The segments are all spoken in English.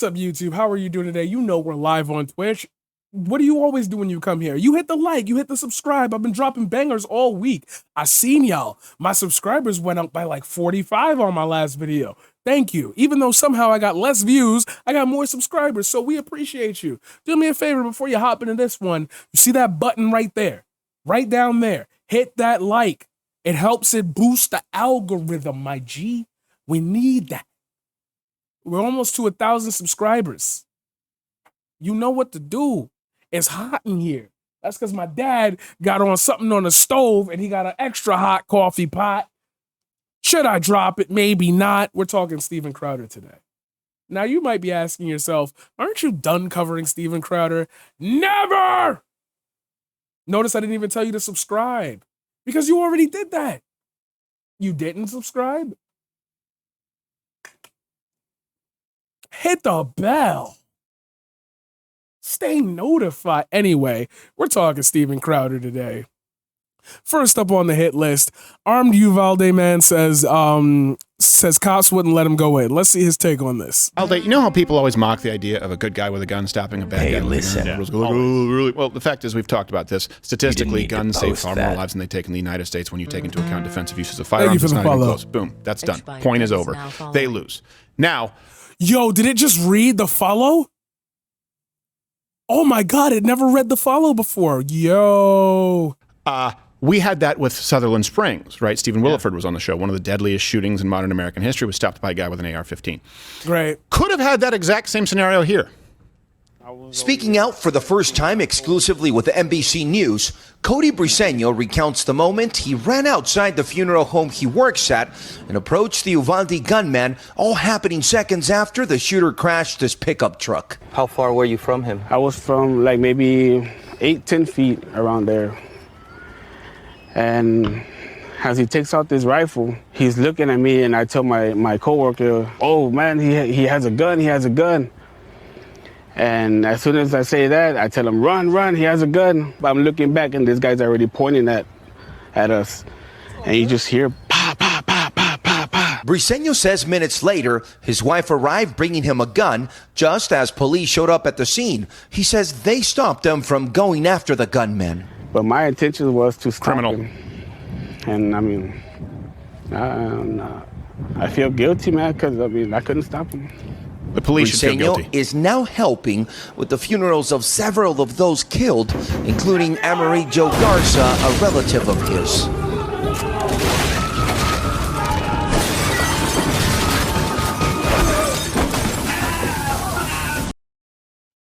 What's up, YouTube? How are you doing today? You know we're live on Twitch. What do you always do when you come here? You hit the like, you hit the subscribe. I've been dropping bangers all week. I seen y'all. My subscribers went up by like 45 on my last video. Thank you. Even though somehow I got less views, I got more subscribers, so we appreciate you. Do me a favor before you hop into this one. You see that button right there? Right down there. Hit that like. It helps it boost the algorithm, my G. We need that. We're almost to 1,000 subscribers. You know what to do. It's hot in here. That's because my dad got on something on the stove and he got an extra hot coffee pot. Should I drop it? Maybe not. We're talking Steven Crowder today. Now you might be asking yourself, aren't you done covering Steven Crowder? Never! Notice I didn't even tell you to subscribe because you already did that. You didn't subscribe? Hit the bell. Stay notified. Anyway, we're talking Steven Crowder today. First up on the hit list, armed Uvalde man says cops wouldn't let him go in. Let's see his take on this. You know how people always mock the idea of a good guy with a gun stopping a bad guy with a gun? Really? Well, the fact is, we've talked about this. Statistically, guns save far more lives than they take in the United States when you take into account defensive uses of firearms. It's not even close. Boom. That's done. Point is over. They lose. Now... Yo, did it just read the follow? Oh my God, it never read the follow before. Yo. We had that with Sutherland Springs, right? Stephen Williford was on the show. One of the deadliest shootings in modern American history was stopped by a guy with an AR-15. Great. Could have had that exact same scenario here. Speaking out for the first time exclusively with NBC News, Cody Briseño recounts the moment he ran outside the funeral home he works at and approached the Uvalde gunman, all happening seconds after the shooter crashed his pickup truck. How far were you from him? I was from like maybe 8-10 feet around there. And as he takes out this rifle, he's looking at me and I tell my coworker, oh man, he has a gun, he has a gun. And as soon as I say that, I tell him, run, he has a gun. But I'm looking back and this guy's already pointing at us. And you just hear, pa, pa, pa, pa, pa, pa. Briseño says minutes later, his wife arrived bringing him a gun just as police showed up at the scene. He says they stopped them from going after the gunman. But my intention was to stop Criminal. him. And I mean, I feel guilty, man, because I couldn't stop him. The police should feel guilty. Briseño is now helping with the funerals of several of those killed, including Amerie Jo Garza, a relative of his.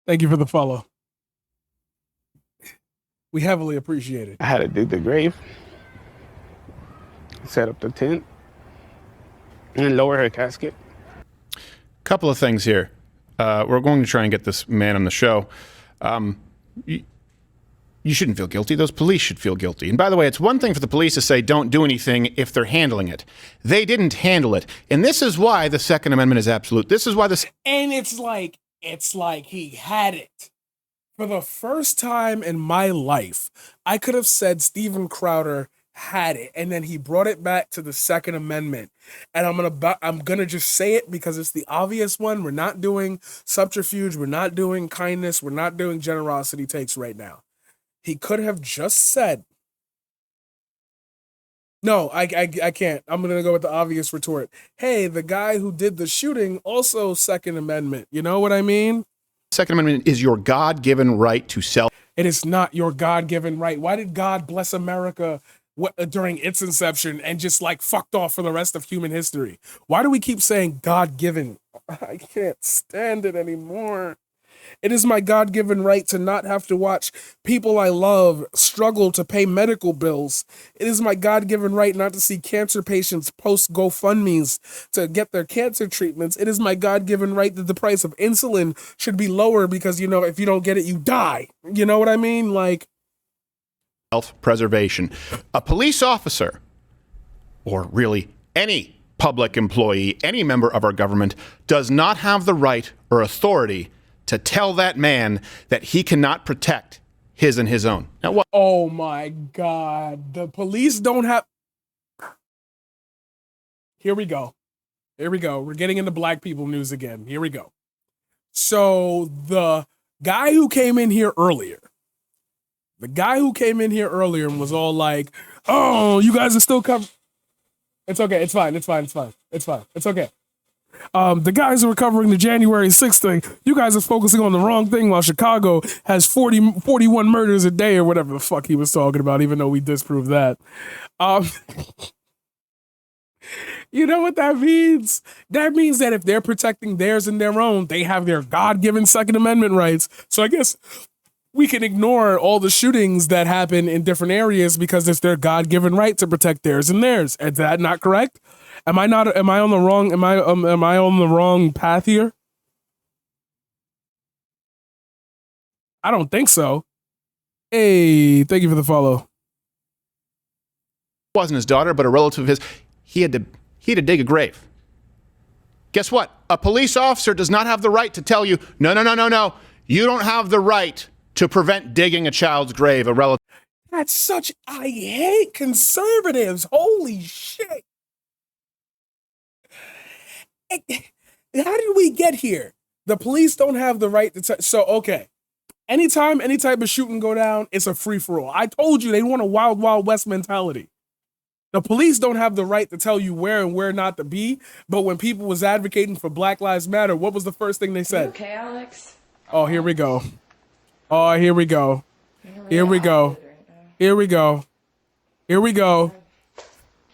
Thank you for the follow. We heavily appreciate it. I had to dig the grave, set up the tent, and lower her casket. Couple of things here. We're going to try and get this man on the show. You shouldn't feel guilty. Those police should feel guilty. And by the way, it's one thing for the police to say don't do anything if they're handling it. They didn't handle it. And this is why the Second Amendment is absolute. This is why this... And it's like he had it. For the first time in my life, I could have said Steven Crowder had it, and then he brought it back to the Second Amendment. And I'm gonna just say it because it's the obvious one. We're not doing subterfuge, we're not doing kindness, we're not doing generosity takes right now. He could have just said, no, I can't. I'm gonna go with the obvious retort. Hey, the guy who did the shooting also Second Amendment. You know what I mean? Second Amendment is your God-given right to self. It is not your God-given right. Why did God bless America during its inception and just like fucked off for the rest of human history? Why do we keep saying God-given? I can't stand it anymore. It is my God-given right to not have to watch people I love struggle to pay medical bills. It is my God-given right not to see cancer patients post GoFundMes to get their cancer treatments. It is my God-given right that the price of insulin should be lower because, if you don't get it, you die. You know what I mean? Like, Self-preservation. A police officer, or really any public employee, any member of our government, does not have the right or authority to tell that man that he cannot protect his and his own. Now, what? Oh my God. The police don't have... Here we go. We're getting into black people news again. Here we go. So the guy who came in here earlier, and was all like, "Oh, you guys are still coming." It's okay. It's fine. It's okay. The guys who are covering the January 6th thing, you guys are focusing on the wrong thing while Chicago has 41 murders a day or whatever the fuck he was talking about, even though we disproved that. You know what that means? That means that if they're protecting theirs and their own, they have their God-given Second Amendment rights. So I guess we can ignore all the shootings that happen in different areas because it's their God-given right to protect theirs and theirs. Is that not correct? Am I on the wrong path here? I don't think so. Hey, thank you for the follow. Wasn't his daughter, but a relative of his. He had to dig a grave. Guess what? A police officer does not have the right to tell you, no. You don't have the right to prevent digging a child's grave, a relative. I hate conservatives. Holy shit. How did we get here? The police don't have the right to so okay. Anytime any type of shooting go down, it's a free-for-all. I told you they want a wild, wild west mentality. The police don't have the right to tell you where and where not to be, but when people was advocating for Black Lives Matter, what was the first thing they said? Okay, Alex? Oh, here we go. Oh, here we go. Here we go. Here we go. Here we go.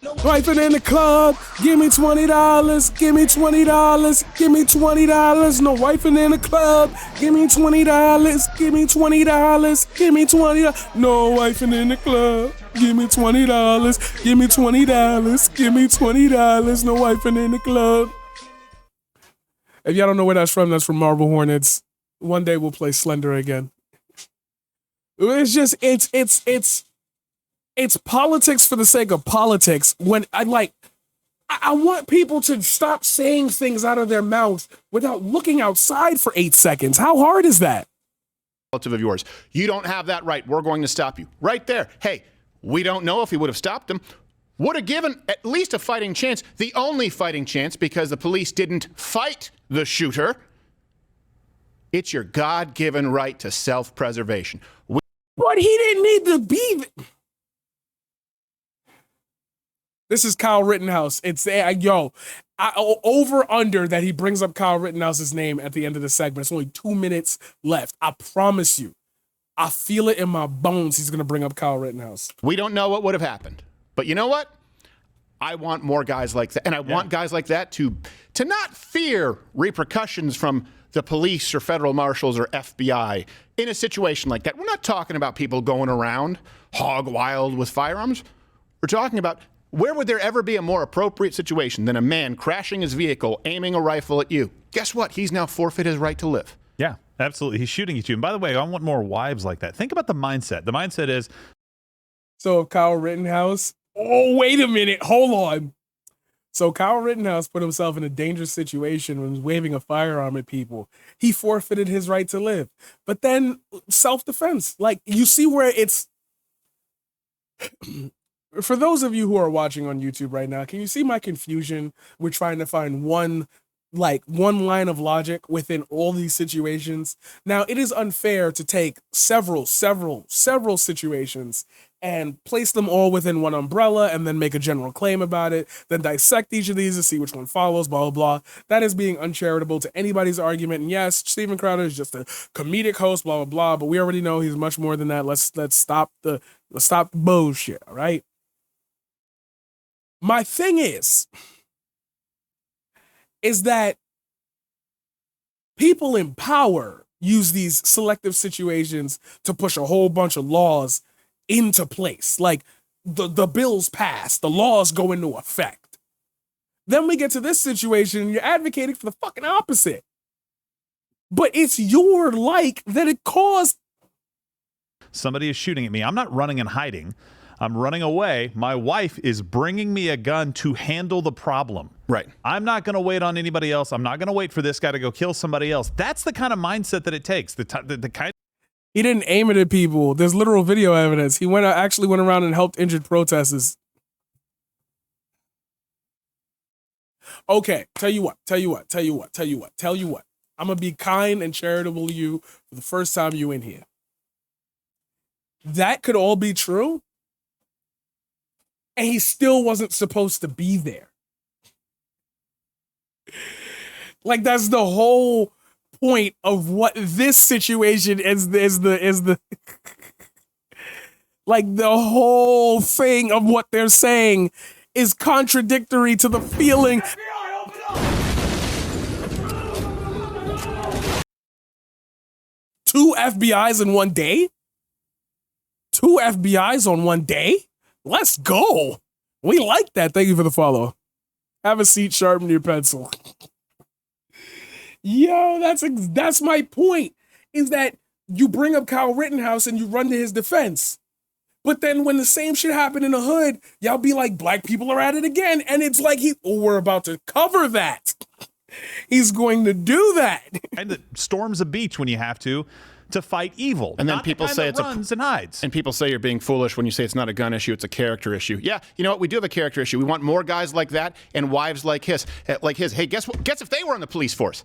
Wifing in the club, give me $20, give me $20, give me $20. No wifing in the club, give me $20, give me $20, give me $20. No wifing in the club, give me $20, give me $20, give me $20. No wifing in the club. If y'all don't know where that's from Marble Hornets. One day we'll play Slender again. It's just it's politics for the sake of politics. When I want people to stop saying things out of their mouths without looking outside for 8 seconds. How hard is that? Relative of yours. You don't have that right. We're going to stop you. Right there. Hey, we don't know if he would have stopped him. Would have given at least a fighting chance. The only fighting chance because the police didn't fight the shooter. It's your God-given right to self-preservation. But he didn't need to be. This is Kyle Rittenhouse. It's over under that he brings up Kyle Rittenhouse's name at the end of the segment. It's only 2 minutes left. I promise you. I feel it in my bones. He's going to bring up Kyle Rittenhouse. We don't know what would have happened. But you know what? I want more guys like that. And I want guys like that to not fear repercussions from the police or federal marshals or FBI in a situation like that. We're not talking about people going around hog wild with firearms. We're talking about where would there ever be a more appropriate situation than a man crashing his vehicle, aiming a rifle at you? Guess what? He's now forfeit his right to live. Yeah, absolutely. He's shooting at you. And by the way, I want more wives like that. Think about the mindset. The mindset is... So Kyle Rittenhouse... Oh, wait a minute. Hold on. So Kyle Rittenhouse put himself in a dangerous situation when he was waving a firearm at people. He forfeited his right to live. But then self-defense. Like, you see where it's... For those of you who are watching on YouTube right now, can you see my confusion? We're trying to find one line of logic within all these situations. Now, it is unfair to take several situations and place them all within one umbrella and then make a general claim about it, then dissect each of these to see which one follows, blah, blah, blah. That is being uncharitable to anybody's argument. And yes, Steven Crowder is just a comedic host, blah, blah, blah, but we already know he's much more than that. Let's stop the bullshit, all right? My thing is that people in power use these selective situations to push a whole bunch of laws into place. Like the bills pass, the laws go into effect. Then we get to this situation and you're advocating for the fucking opposite. But it's your like that it caused. Somebody is shooting at me. I'm not running and hiding. I'm running away. My wife is bringing me a gun to handle the problem. Right. I'm not going to wait on anybody else. I'm not going to wait for this guy to go kill somebody else. That's the kind of mindset that it takes. The kind. He didn't aim it at people. There's literal video evidence. He actually went around and helped injured protesters. Okay, tell you what. I'm gonna be kind and charitable to you for the first time you in here. That could all be true. And he still wasn't supposed to be there. Like, that's the whole point of what this situation is the like, the whole thing of what they're saying is contradictory to the feeling. Two FBIs in one day? Two FBIs on one day? Let's go. We like that. Thank you for the follow. Have a seat, sharpen your pencil. Yo, that's my point, is that you bring up Kyle Rittenhouse and you run to his defense. But then when the same shit happened in the hood, y'all be like, black people are at it again. And it's like, we're about to cover that. He's going to do that. And that storms a beach when you have to fight evil. And then not people the kind say that it's runs and hides. And people say you're being foolish when you say it's not a gun issue, it's a character issue. Yeah, you know what? We do have a character issue. We want more guys like that and wives like his. Hey, guess what? Guess if they were on the police force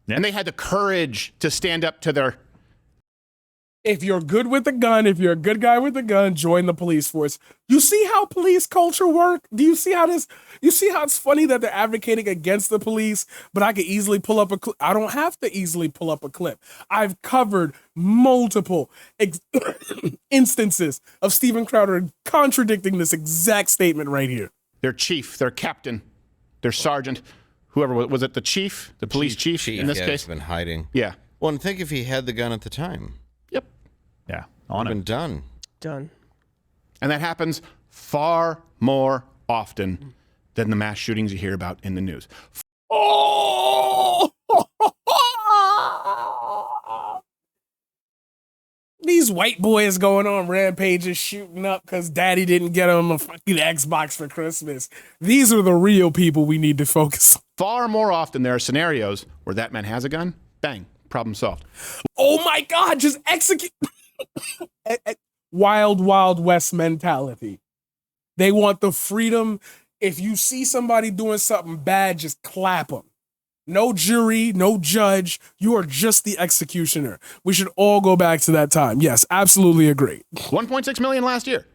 and they had the courage to stand up to their. If you're good with the gun, if you're a good guy with the gun, join the police force. You see how police culture work? Do you see how you see how it's funny that they're advocating against the police, but I could easily pull up a clip. I don't have to easily pull up a clip. I've covered multiple instances of Steven Crowder contradicting this exact statement right here. Their chief, their captain, their sergeant, whoever was it, the chief, the police chief in this case? He's been hiding. Yeah. Well, and think if he had the gun at the time. Yep. Yeah, on Been it. done. Done. And that happens far more often than the mass shootings you hear about in the news. Oh! These white boys going on rampages shooting up because daddy didn't get them a fucking Xbox for Christmas. These are the real people we need to focus on. Far more often there are scenarios where that man has a gun, bang, problem solved. Oh my God, just execute. Wild, Wild West mentality. They want the freedom. If you see somebody doing something bad, just clap them. No jury, no judge. You are just the executioner. We should all go back to that time. Yes, absolutely agree. 1.6 million last year.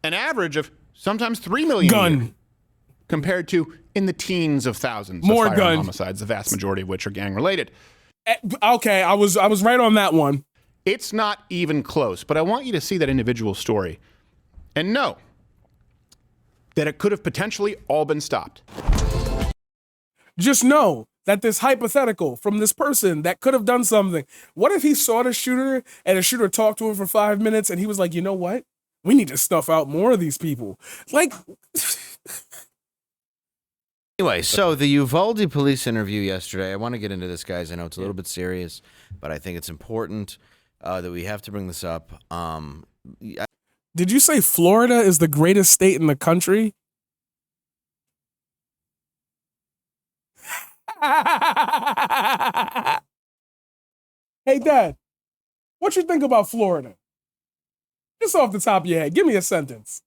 An average of sometimes 3 million a Gun. year, compared to in the teens of thousands More of firearm gun. homicides, the vast majority of which are gang related. Okay, I was right on that one. It's not even close, but I want you to see that individual story and know that it could have potentially all been stopped. Just know that this hypothetical from this person that could have done something. What if he saw the shooter and the shooter talked to him for 5 minutes and he was like, you know what? We need to stuff out more of these people. Like, Anyway, so the Uvalde police interview yesterday, I want to get into this, guys. I know it's a little bit serious, but I think it's important that we have to bring this up. did you say Florida is the greatest state in the country? Hey, Dad, what you think about Florida? Just off the top of your head, give me a sentence.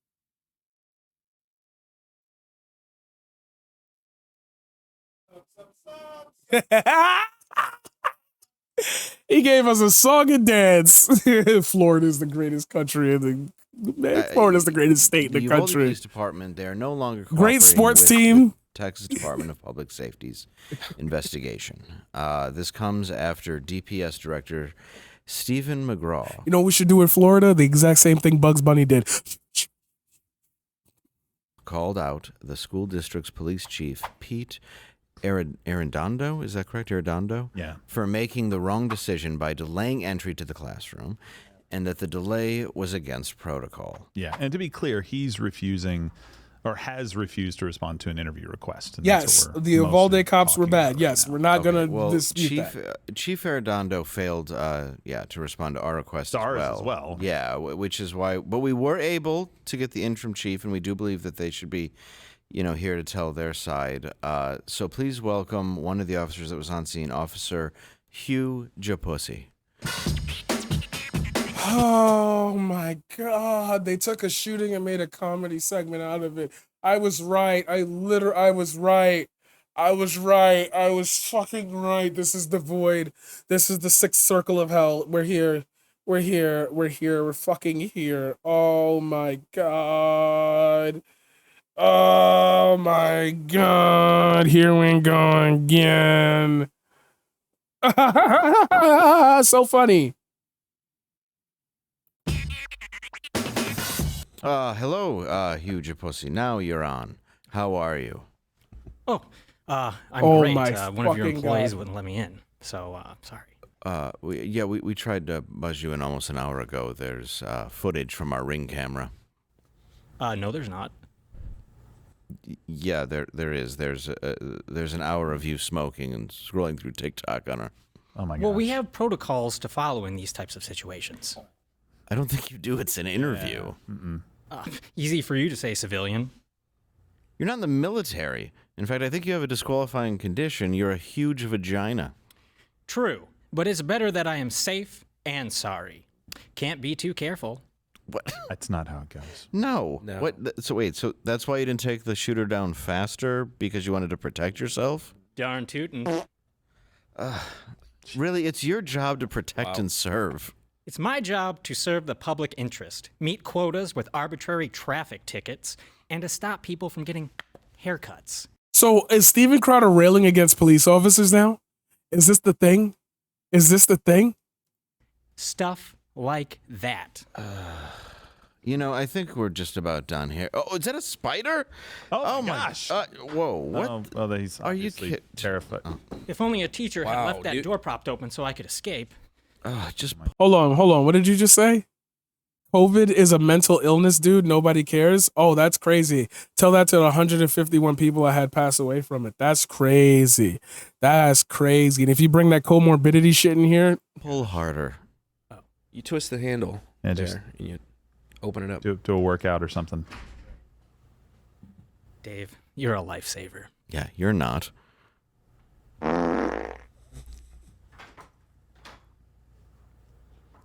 He gave us a song and dance. Florida is the greatest country in the Florida is the greatest state in the Uvalde country. Police Department, they're no longer Great cooperating sports with team. the Texas Department of Public Safety's investigation. This comes after DPS Director Stephen McGraw You know what we should do in Florida? The exact same thing Bugs Bunny did. called out the school district's police chief, Pete Arredondo, is that correct? Arredondo? Yeah. For making the wrong decision by delaying entry to the classroom, and that the delay was against protocol. Yeah. And to be clear, he's refusing or has refused to respond to an interview request. And Yes, that's what the we're Uvalde mostly cops were talking bad. about Yes, right we're now. not going well, to dispute that. Chief Arredondo failed, to respond to our request To ours as well. Yeah, which is why. But we were able to get the interim chief, and we do believe that they should be, here to tell their side. So please welcome one of the officers that was on scene, Officer Hugh Japussy. Oh my God. They took a shooting and made a comedy segment out of it. I was right. I was right. I was right. I was fucking right. This is the void. This is the sixth circle of hell. We're here. We're here. We're here. We're fucking here. Oh my god. Oh my god. Here we go again. So funny. Hello, Huge Pussy. Now you're on. How are you? Oh, I'm Oh great. my One of your fucking employees God. wouldn't let me in, so sorry. We tried to buzz you in almost an hour ago. There's footage from our Ring camera. No, there's not. Yeah, there is. There's an hour of you smoking and scrolling through TikTok on our. Oh my god. Well, we have protocols to follow in these types of situations. I don't think you do. It's an interview. Easy for you to say, civilian. You're not in the military. In fact, I think you have a disqualifying condition. You're a huge vagina. True, but it's better that I am safe and sorry. Can't be too careful. What? That's not how it goes. No. No. What? So wait. So that's why you didn't take the shooter down faster because you wanted to protect yourself? Darn tootin'. Really, it's your job to protect and serve. It's my job to serve the public interest, meet quotas with arbitrary traffic tickets, and to stop people from getting haircuts. So is Steven Crowder railing against police officers now? Is this the thing? Is this the thing? Stuff like that. You know, I think we're just about done here. Oh, is that a spider? Oh, my my gosh. Whoa, what? Oh, well, he's Are you obviously kid- terrified. If only a teacher had Wow, left that dude. door propped open so I could escape. Just Hold on. What did you just say? COVID is a mental illness, dude. Nobody cares. Oh, that's crazy. Tell that to the 151 people I had pass away from it. That's crazy. That's crazy. And if you bring that comorbidity shit in here, pull harder. You twist the handle Yeah, there just and you open it up. do a workout or something. Dave, you're a lifesaver. Yeah, you're not.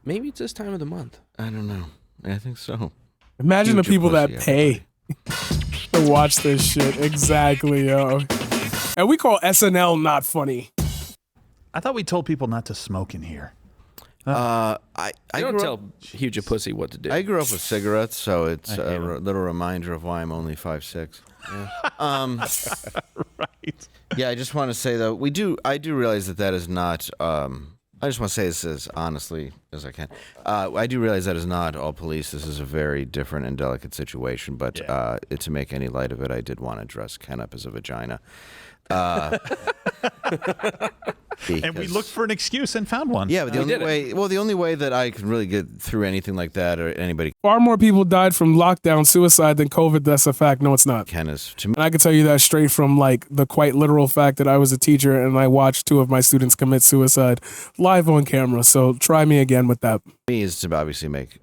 Maybe it's this time of the month. I don't know. I think so. imagine Huge the people that pussy, pay to watch this shit. Exactly, yo. And we call SNL not funny. I thought we told people not to smoke in here. I don't grew tell up, Huge a Pussy what to do. I grew up with cigarettes, so it's I hate 'em. little reminder of why I'm only 5'6". Right. Yeah, I just want to say though, I do realize that is not. I just want to say this as honestly as I can. I do realize that is not all police. This is a very different and delicate situation. But to make any light of it, I did want to dress Ken up as a vagina. And we looked for an excuse and found one. Yeah, but the We only did way. The only way that I could really get through anything like that, or anybody Far more people died from lockdown suicide than COVID. That's a fact. No, it's not. can is to me. And I can tell you that straight from like the quite literal fact that I was a teacher and I watched 2 of my students commit suicide live on camera. So try me again with that. Is to obviously make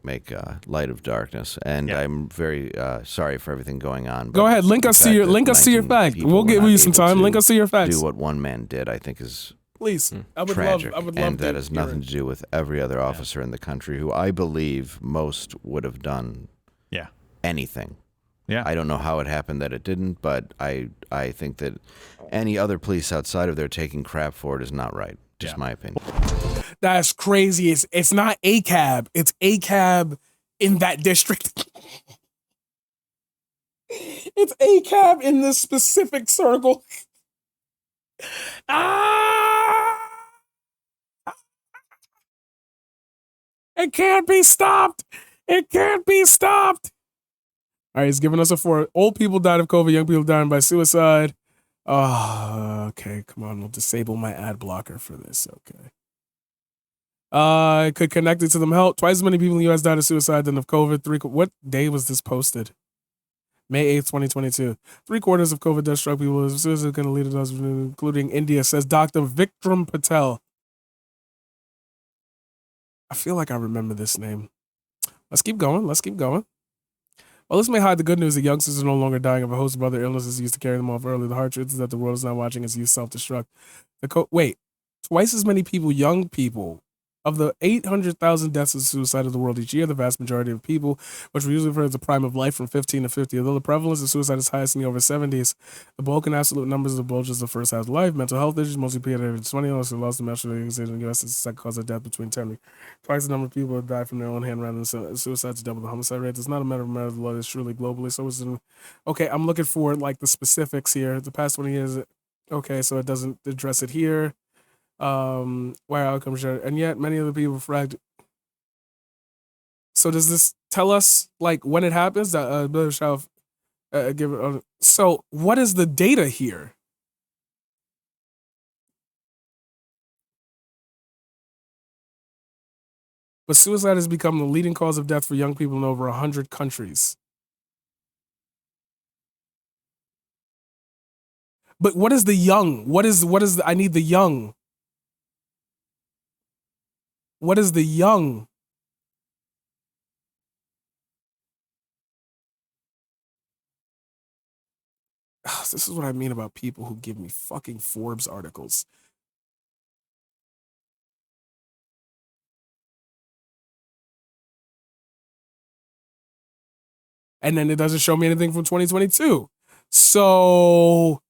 light of darkness, and Yeah. I'm very sorry for everything going on. Go but ahead, link the us to fact your that link us to your 19 fact. people We'll were give not you some able time. to Link us to your facts, Do what one man did, I think, is please. I would tragic, love. I would love and to that has hear nothing it. to do with every other officer in the country who I believe most would have done Yeah. anything. Yeah. I don't know how it happened that it didn't, but I think that any other police outside of there taking crap for it is not right. Just Yeah. my opinion. That's crazy. It's not ACAB. It's ACAB in that district. It's ACAB in this specific circle. Ah! It can't be stopped. It can't be stopped. All right, he's giving us a 4. Old people died of COVID. Young people dying by suicide. Oh, okay. Come on. We'll disable my ad blocker for this. Okay. Could connect it to them help. Twice as many people in the U.S. died of suicide than of COVID. What day was this posted? May 8th, 2022. 3/4 of COVID deaths struck people as suicide going to lead to us, including India, says Dr. Vikram Patel. I feel like I remember this name. Let's keep going. Well, this may hide the good news that youngsters are no longer dying of a host of other illnesses used to carry them off early. The hard truth is that the world is not watching its youth self-destruct. Wait, twice as many people, young people, Of the 800,000 deaths of suicide in the world each year, the vast majority of people, which we usually refer to as the prime of life from 15 to 50, although the prevalence of suicide is highest in the over 70s, the bulk and absolute numbers of the bulge is the first half of life. Mental health issues, mostly people at age 20, also lost the mental in the U.S. is the second cause of death between 10. Twice the number of people have died from their own hand rather than suicides, double the homicide rate. It's not a matter of law, it's truly globally. So it's okay, I'm looking for like the specifics here. The past 20 years, okay, so it doesn't address it here. Why outcomes share, and yet many of the people fragged. So does this tell us like when it happens? That so what is the data here? But suicide has become the leading cause of death for young people in over 100 countries. But what is the young? What is the, I need the young. What is the young? This is what I mean about people who give me fucking Forbes articles. And then it doesn't show me anything from 2022. So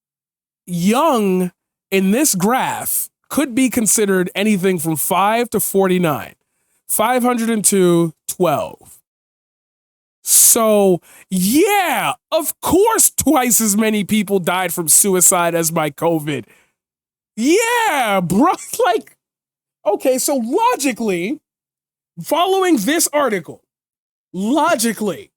young in this graph could be considered anything from 5 to 49. 502, 12. So, yeah, of course twice as many people died from suicide as by COVID. Yeah, bro. Like, okay, so logically, following this article, logically,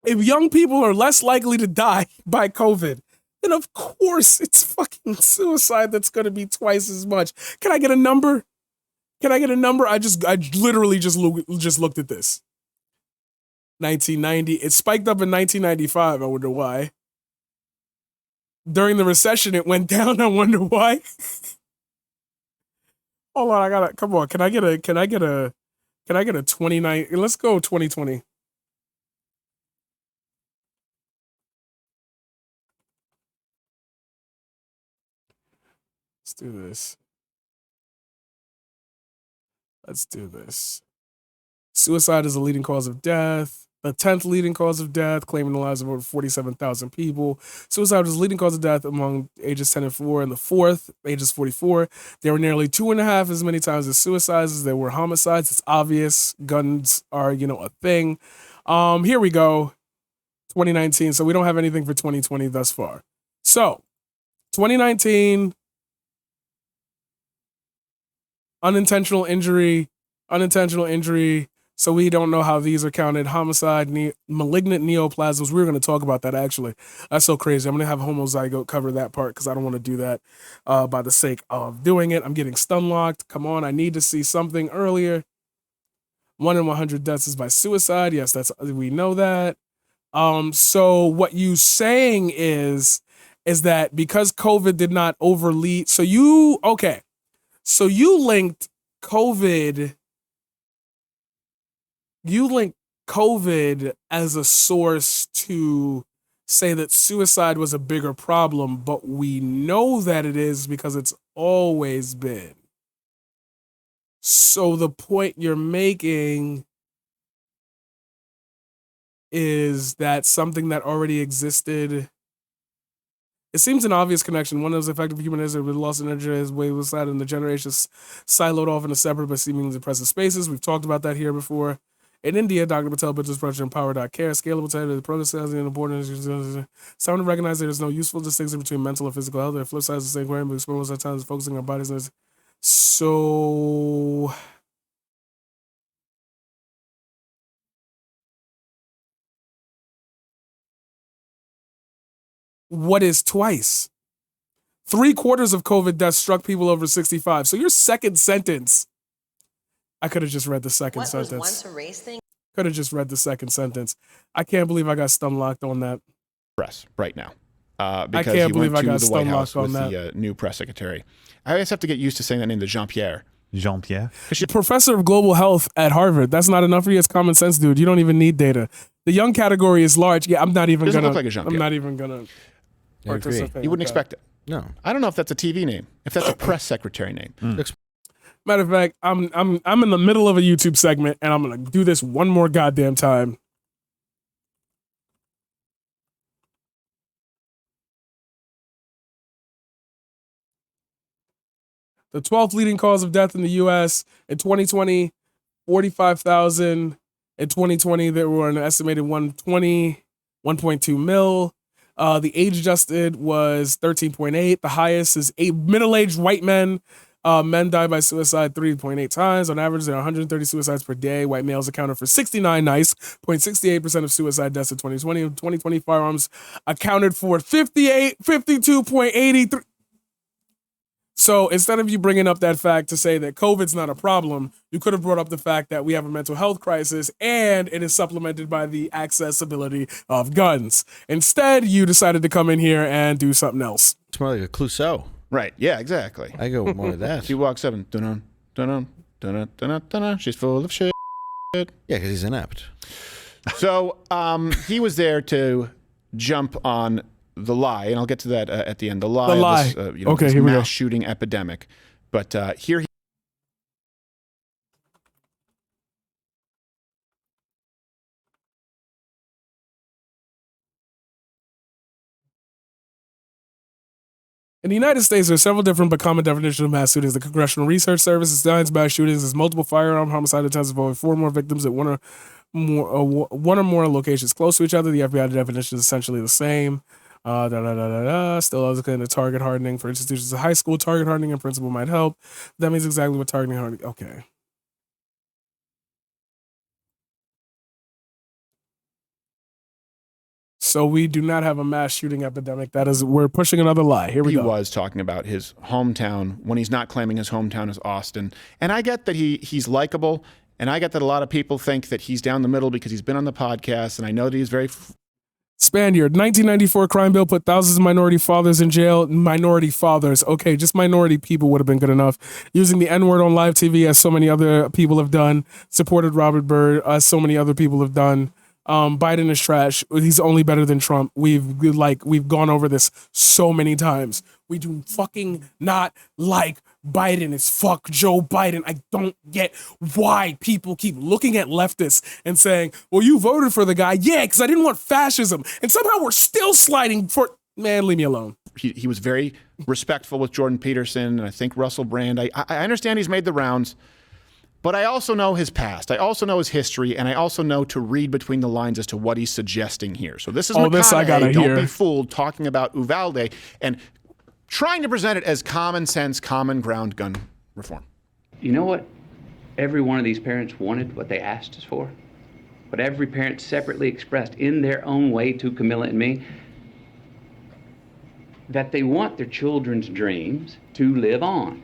if young people are less likely to die by COVID, then of course it's fucking suicide that's going to be twice as much. Can I get a number? Can I get a number? I literally just looked at this. 1990. It spiked up in 1995. I wonder why. During the recession, it went down. I wonder why. Hold on, come on. Can I get a 29? Let's go 2020. Let's do this. Let's do this. Suicide is the leading cause of death. The 10th leading cause of death, claiming the lives of over 47,000 people. Suicide was the leading cause of death among ages 10 and 4, and the 4th, ages 44. There were nearly 2.5 as many times as suicides as there were homicides. It's obvious. Guns are, a thing. Here we go. 2019. So we don't have anything for 2020 thus far. So, 2019... unintentional injury, so we don't know how these are counted. Homicide, malignant neoplasms. We were going to talk about that, actually. That's so crazy. I'm going to have homozygote cover that part because I don't want to do that by the sake of doing it. I'm getting stun locked. Come on, I need to see something earlier. 1 in 100 deaths is by suicide. Yes, we know that. So what you saying is that because COVID did not overlead, so you linked COVID as a source to say that suicide was a bigger problem, but we know that it is because it's always been. So the point you're making is that something that already existed. It seems an obvious connection. One of those effective human history with lost energy is way was that in the generations siloed off into separate but seemingly depressive spaces. We've talked about that here before. In India, Dr. Patel built this project Empower.care, scalable to the process and important. Someone to recognize that there's no useful distinction between mental and physical health. The flip side is the same way, but most of the time focusing on bodies. So what is twice? 3/4 of COVID deaths struck people over 65. So your second sentence, I could have just read the second sentence. Was once a race thing? Could have just read the second sentence. I can't believe I got stun locked on that. Press right now. Because I can't believe I got the White stun House locked on with that. the new press secretary. I always have to get used to saying that name, the Jean-Pierre. Jean-Pierre? Professor of global health at Harvard. That's not enough for you. It's common sense, dude. You don't even need data. The young category is large. Yeah, I'm not even Doesn't gonna. look like a Jean-Pierre. I'm not even gonna participate. You wouldn't expect it. No. I don't know if that's a TV name, if that's a press secretary name. Matter of fact, I'm in the middle of a YouTube segment, and I'm gonna do this one more goddamn time. The 12th leading cause of death in the U.S. in 2020, 45,000. In 2020, there were an estimated 1.2 mil. The age adjusted was 13.8. The highest is middle-aged white men. Men die by suicide 3.8 times. On average, there are 130 suicides per day. White males accounted for 69.68% of suicide deaths in 2020. In 2020, firearms accounted for 52.83. So instead of you bringing up that fact to say that COVID's not a problem, you could have brought up the fact that we have a mental health crisis and it is supplemented by the accessibility of guns. Instead, you decided to come in here and do something else. It's more like a Clouseau. Right. Yeah, exactly. I go with more of that. He walks up and dun dun dun dun dun. She's full of shit. Yeah, because he's inept. So he was there to jump on the lie, and I'll get to that at the end. The lie. Of this, Okay, this here we mass go. shooting epidemic. But here he. In the United States, there are several different but common definitions of mass shootings. The Congressional Research Service defines mass shootings as multiple firearm homicide attempts involving 4 or more victims at one or more locations close to each other. The FBI definition is essentially the same. Still other kind of target hardening for institutions of high school. Target hardening in principle might help. That means exactly what targeting hardening. Okay. So we do not have a mass shooting epidemic. That is, we're pushing another lie. Here we go. He was talking about his hometown when he's not claiming his hometown is Austin. And I get that he's likable, and I get that a lot of people think that he's down the middle because he's been on the podcast, and I know that he's very... Spaniard, 1994 crime bill put thousands of minority fathers in jail. Minority fathers. Okay, just minority people would have been good enough. Using the N-word on live TV, as so many other people have done. Supported Robert Byrd, as so many other people have done. Biden is trash. He's only better than Trump. We've gone over this so many times. We do fucking not like Biden. It's fuck Joe Biden. I don't get why people keep looking at leftists and saying, well, you voted for the guy. Yeah, because I didn't want fascism. And somehow we're still sliding for... Man, leave me alone. He was very respectful with Jordan Peterson, and I think Russell Brand. I understand he's made the rounds, but I also know his past. I also know his history, and I also know to read between the lines as to what he's suggesting here. So this is this I gotta Don't hear. be fooled talking about Uvalde and trying to present it as common sense, common ground gun reform. You know what every one of these parents wanted, what they asked us for? What every parent separately expressed in their own way to Camilla and me? That they want their children's dreams to live on.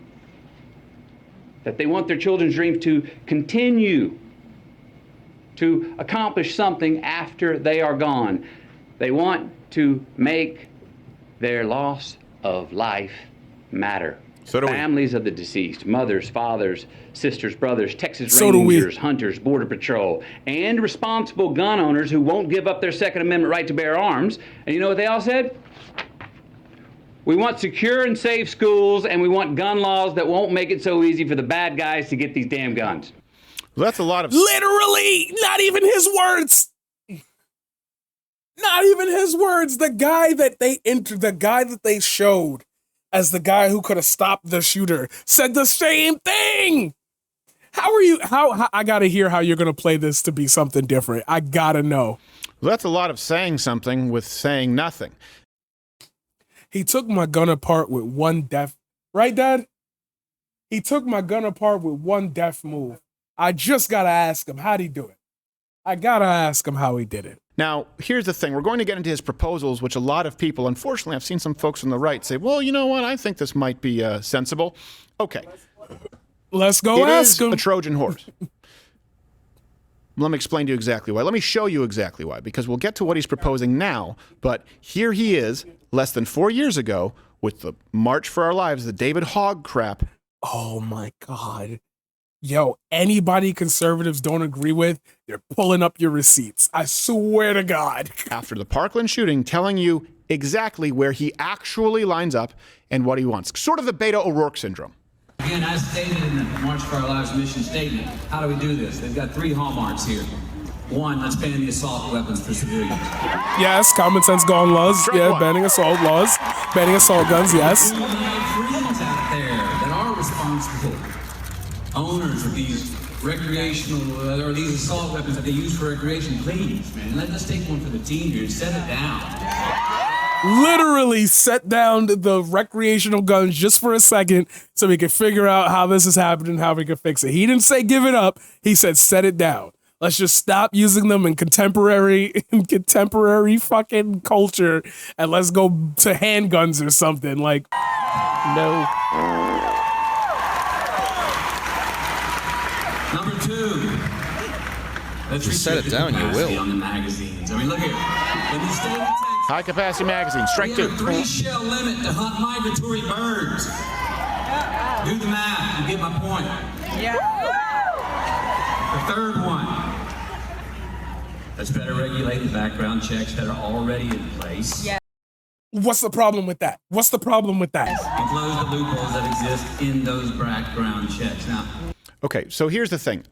That they want their children's dreams to continue to accomplish something after they are gone. They want to make their loss of life matter. So do we. Families of the deceased, mothers, fathers, sisters, brothers, Texas So do we. Rangers, hunters, Border Patrol, and responsible gun owners who won't give up their Second Amendment right to bear arms. And you know what they all said? We want secure and safe schools, and we want gun laws that won't make it so easy for the bad guys to get these damn guns. Well, that's a lot of... Literally, not even his words. Not even his words. The guy that they showed as the guy who could have stopped the shooter said the same thing. How I gotta hear how you're gonna play this to be something different. I gotta know. Well, that's a lot of saying something with saying nothing. He took my gun apart with one deft, right, Dad? He took my gun apart with one deft move. I just gotta ask him, how'd he do it? I gotta ask him how he did it. Now, here's the thing. We're going to get into his proposals, which a lot of people, unfortunately, I've seen some folks on the right say, well, you know what? I think this might be sensible. Okay. Let's go ask It is him. a Trojan horse. Let me explain to you exactly why. Let me show you exactly why, because we'll get to what he's proposing now, but here he is, less than 4 years ago, with the March for Our Lives, the David Hogg crap. Oh my God. Yo, anybody conservatives don't agree with, they're pulling up your receipts. I swear to God. After the Parkland shooting, telling you exactly where he actually lines up and what he wants. Sort of the Beto O'Rourke syndrome. Again, as stated in the March for Our Lives mission statement, how do we do this? They've got 3 hallmarks here. 1, let's ban the assault weapons for civilians. Yes, common sense gun laws. Yeah, banning assault laws. Banning assault guns, yes. We have friends out there that are responsible owners of these recreational or these assault weapons that they use for recreation. Please, man, let's take one for the team here and set it down. Literally set down the recreational guns just for a second so we could figure out how this is happening, how we can fix it. He didn't say give it up. He said set it down. Let's just stop using them in contemporary fucking culture and let's go to handguns or something. Like, no. Number 2, let's Just set it down, you will. on the magazines. I mean, look here. In the state of Texas, High capacity magazine, strike we 2. have a 3-shell limit to hunt migratory birds. Do the math, you get my point. The third one, let's better regulate the background checks that are already in place. What's the problem with that? What's the problem with that? And close the loopholes that exist in those background checks. Now, Okay, so here's the thing.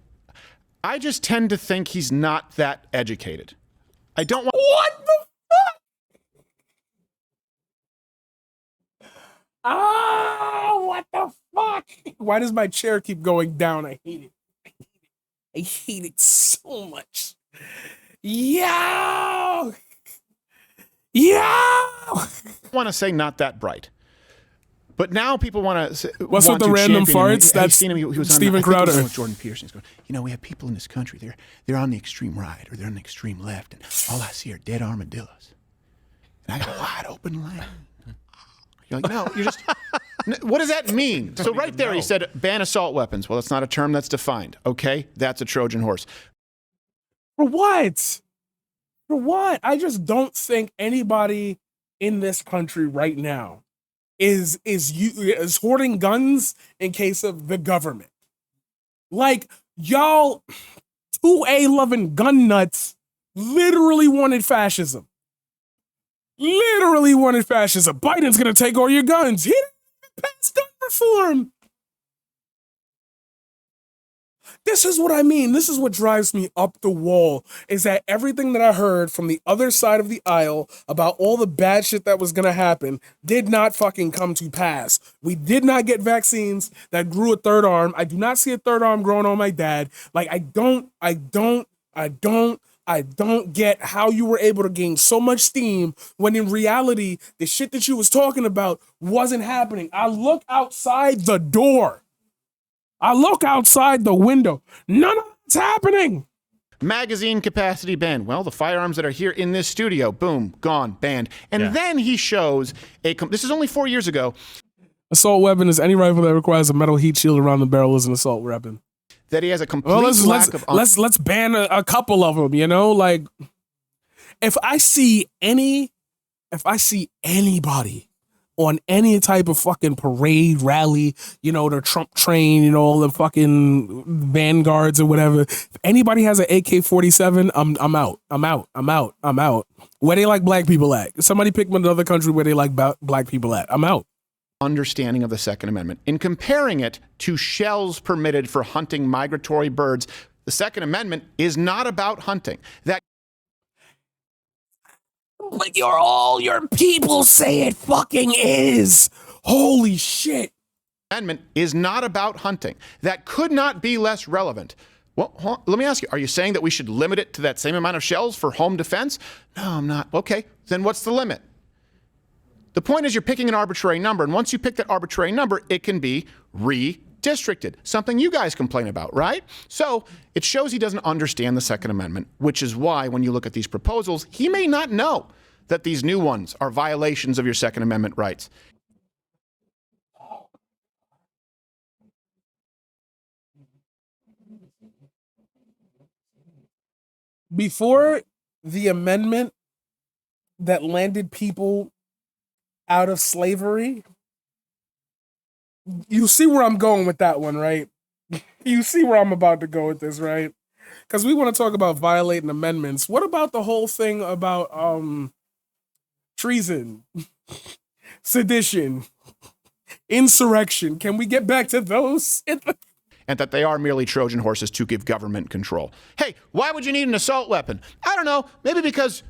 I just tend to think he's not that educated. I don't want. What the fuck? Ah, what the fuck? Why does my chair keep going down? I hate it. I hate it so much. Yo! Want to say not that bright. But now people want to. What's with the random farts? That's seen him. He was Steven on, I think he was Crowder. on with Jordan Peterson. He's going, you know, we have people in this country. They're on the extreme right or they're on the extreme left, and all I see are dead armadillos. And I got a wide open land. You're like, no, you're just. What does that mean? So right there, he said ban assault weapons. Well, it's not a term that's defined. Okay, that's a Trojan horse. For what? For what? I just don't think anybody in this country right now is hoarding guns in case of the government. Like, y'all 2A loving gun nuts literally wanted fascism. Literally wanted fascism. Biden's gonna take all your guns. He didn't even pass gun reform. This is what I mean. This is what drives me up the wall, is that everything that I heard from the other side of the aisle about all the bad shit that was going to happen did not fucking come to pass. We did not get vaccines that grew a third arm. I do not see a third arm growing on my dad. Like, I don't get how you were able to gain so much steam when in reality, the shit that you was talking about wasn't happening. I look outside the door. I look outside the window. None of it's happening. Magazine capacity banned. Well, the firearms that are here in this studio, boom, gone, banned. And then he shows this is only 4 years ago. Assault weapon is any rifle that requires a metal heat shield around the barrel is an assault weapon. That he has a complete lack of. Let's ban a couple of them. You know, like if I see anybody on any type of fucking parade, rally, you know, the Trump train, you know, all the fucking vanguards or whatever. If anybody has an AK-47, I'm out. Where they like black people at? Somebody pick another country where they like black people at. I'm out. Understanding of the Second Amendment. In comparing it to shells permitted for hunting migratory birds, the Second Amendment is not about hunting. But all your people say it fucking is. Holy shit. Amendment is not about hunting. That could not be less relevant. Well, let me ask you, are you saying that we should limit it to that same amount of shells for home defense? No, I'm not. Okay, then what's the limit? The point is you're picking an arbitrary number, and once you pick that arbitrary number, it can be redistricted, something you guys complain about, right? So it shows he doesn't understand the Second Amendment, which is why when you look at these proposals, he may not know that these new ones are violations of your Second Amendment rights. Before the amendment that landed people out of slavery, you see where I'm going with that one, right? You see where I'm about to go with this, right? Because we want to talk about violating amendments. What about the whole thing about treason, sedition, insurrection. Can we get back to those? And that they are merely Trojan horses to give government control. Hey, why would you need an assault weapon? I don't know. Maybe because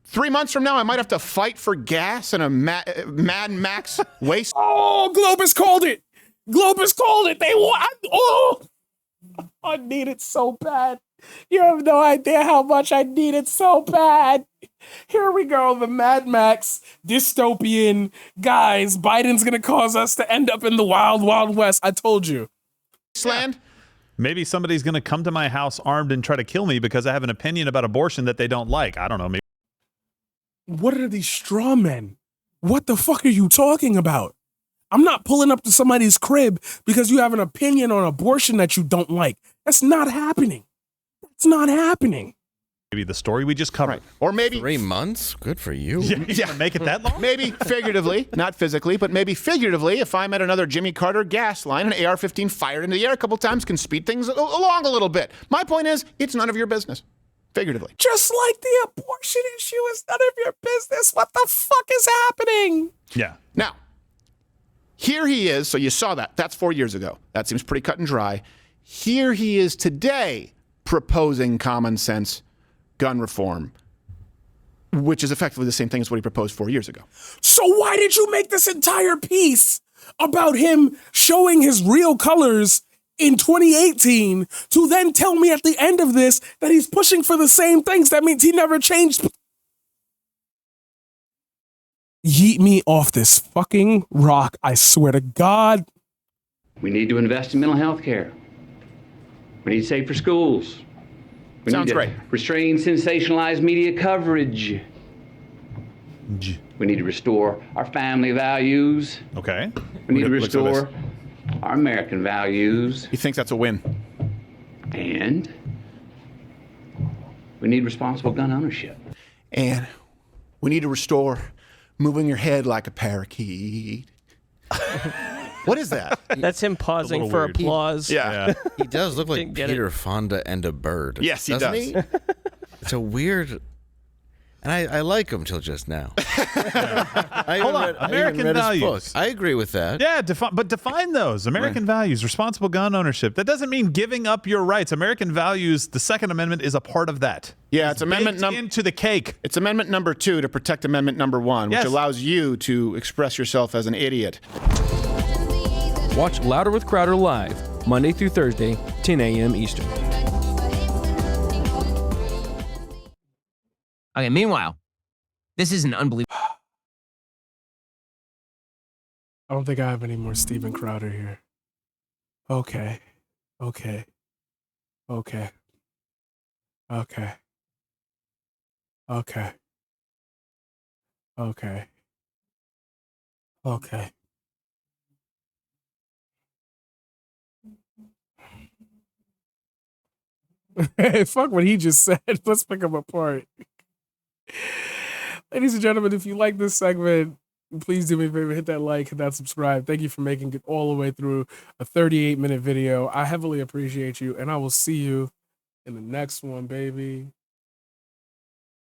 3 months from now, I might have to fight for gas in a Mad Max waste. Oh, Globus called it. Globus called it. They want. I need it so bad. You have no idea how much I need it so bad. Here we go, the Mad Max dystopian guys. Biden's gonna cause us to end up in the wild, wild west. I told you. Land. Maybe somebody's going to come to my house armed and try to kill me because I have an opinion about abortion that they don't like. I don't know. Maybe. What are these straw men? What the fuck are you talking about? I'm not pulling up to somebody's crib because you have an opinion on abortion that you don't like. That's not happening. That's not happening. Maybe the story we just covered. Right. Or maybe 3 months? Good for you. Yeah, make it that long? Maybe figuratively, not physically, but maybe figuratively, if I'm at another Jimmy Carter gas line, an AR-15 fired into the air a couple times can speed things along a little bit. My point is, it's none of your business. Figuratively. Just like the abortion issue is none of your business. What the fuck is happening? Yeah. Now, here he is. So you saw that. That's 4 years ago. That seems pretty cut and dry. Here he is today proposing common sense gun reform, which is effectively the same thing as what he proposed 4 years ago. So why did you make this entire piece about him showing his real colors in 2018 to then tell me at the end of this that he's pushing for the same things? That means he never changed. Yeet me off this fucking rock, I swear to God. We need to invest in mental health care. We need safer schools. We Sounds need to great. restrain sensationalized media coverage. We need to restore our family values. Okay. We need to Look at this. restore our American values. He thinks that's a win. And we need responsible gun ownership. And we need to restore moving your head like a parakeet. What is that? That's him pausing little for weird. applause. Yeah. He does look like Didn't get it. Peter Fonda and a bird. Yes, he doesn't does. He? It's a weird. And I like him till just now. Hold on. American his values. book. I agree with that. Yeah, but define those. American values, responsible gun ownership. That doesn't mean giving up your rights. American values, the Second Amendment is a part of that. Yeah, it's amendment Baked number into the cake. It's amendment number 2 to protect amendment number 1, which Yes. allows you to express yourself as an idiot. Watch Louder with Crowder live, Monday through Thursday, 10 a.m. Eastern. Okay, meanwhile, this is an unbelievable. I don't think I have any more Steven Crowder here. Okay. Okay. Okay. Okay. Okay. Okay. Okay. Hey, fuck what he just said. Let's pick him apart. Ladies and gentlemen, if you like this segment, please do me a favor, hit that like, hit that subscribe. Thank you for making it all the way through a 38-minute video. I heavily appreciate you, and I will see you in the next one, baby.